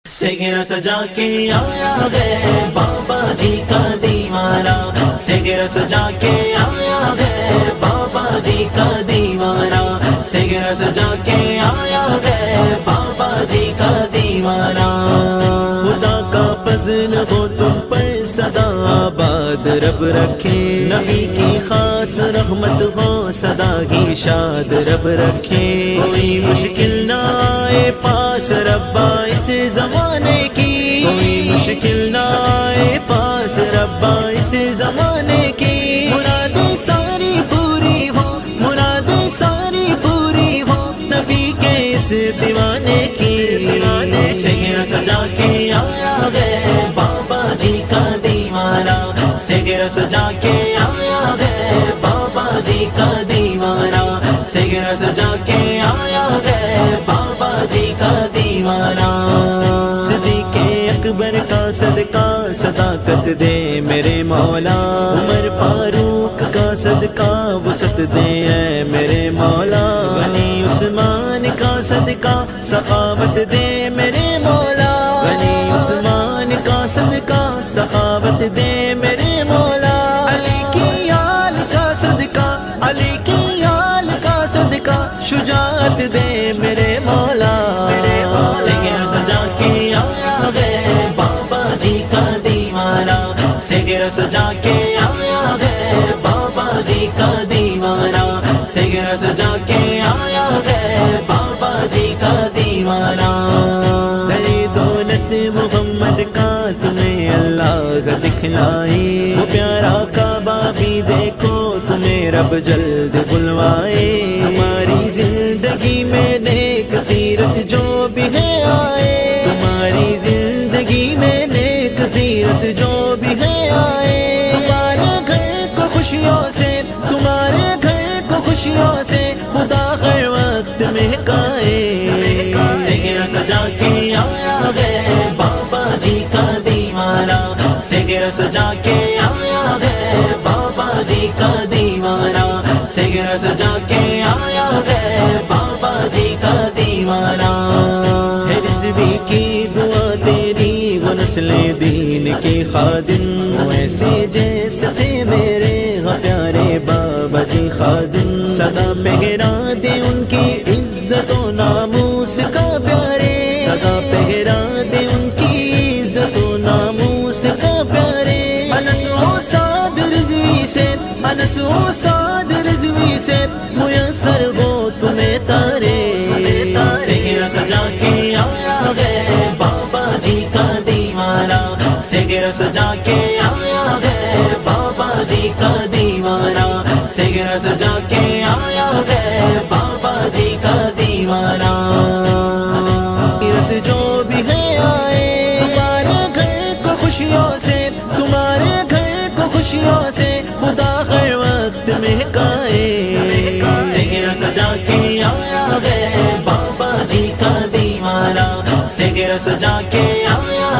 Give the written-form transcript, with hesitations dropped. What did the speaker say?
سگرا سجا کے آیا ہے بابا جی کا دیوانہ، سگرا سجا کے آیا ہے بابا جی کا دیوانہ، سگرا سجا کے آیا ہے بابا جی کا دیوانہ۔ خدا کا فضل ہو تم پر سدا آباد رب رکھے، نبی کی خاص رحمت ہو سدا ہی شاد رب رکھے، کوئی مشکل نہ آئے پاس ربا اس زمانے کی، کوئی مشکل نہ آئے پاس ربا اس زمانے کی، مرادیں ساری پوری ہو، مرادیں ساری پوری ہو نبی کے اس دیوانے کی۔ سگرا سجا کے آیا ہے بابا جی کا دیوانہ، سگرا سجا کے آیا ہے بابا جی کا دیوانہ، سگرا سجا کے آیا ہے بابا جی کا دیوانہ۔ صدیق اکبر کا صدقہ صداقت دے میرے مولا، عمر فاروق کا صدقہ وسعت دے اے میرے مولا، غنی عثمان کا صدقہ سخاوت دے میرے مولا، غنی عثمان کا صدقہ سخاوت دے میرے مولا، علی کی آل کا صدقہ، علی کی آل کا صدقہ شجاعت دے میرے مولا۔ سگرا سجا کے آیا ہے بابا جی کا دیوانہ، سگرا سجا کے آیا ہے بابا جی کا دیوانہ، سگرا سجا کے آیا ہے بابا جی کا دیوانہ۔ گھر دولت محمد کا تمہیں اللہ دکھلائے، وہ پیارا کعبہ بھی دیکھو تمہیں رب جلد بلوائے، ہماری زندگی میں نیک سیرت جو بھی ہے آئے، تمہاری زندگی میں نیک سیرت جو بھی ہے آئے، تمہارے گھر کو خوشیوں سے، تمہارے گھر کو خوشیوں سے خدا ہر وقت مہکائے۔ سگرا سجا کے آیا ہے بابا جی کا دیوانہ، سگرا سجا کے آیا ہے بابا جی کا دیوانہ، سگرا سجا کے آیا ہے بابا جی کا دیوانہ۔ ہے رضوی کی دعا تیری وہ نسل دین کے خادم، ایسے جیسے تھے میرے پیارے بابا جی خادم، سدا پہرا دے ان کی عزت و ناموس کا پیارے، سدا پہرا دے ان کی عزت و ناموس کا پیارے، انس و سعد رضوی سے، انس و سعد رضوی سے میسر ہو تمہیں تارے۔ سگرا سجا کے آیا ہے بابا جی کا دیوانہ، سگرا سجا کے آیا ہے بابا جی کا دیوانہ، سگرا سجا کے آیا ہے بابا جی کا دیوانہ۔ جو بھی ہے آئے تمہارے گھر کو خوشیوں سے، تمہارے گھر کو خوشیوں سے خدا ہر وقت مہکائے۔ سگرا سجا کے آیا ہے بابا جی کا دیوانہ، سگرا سجا کے آیا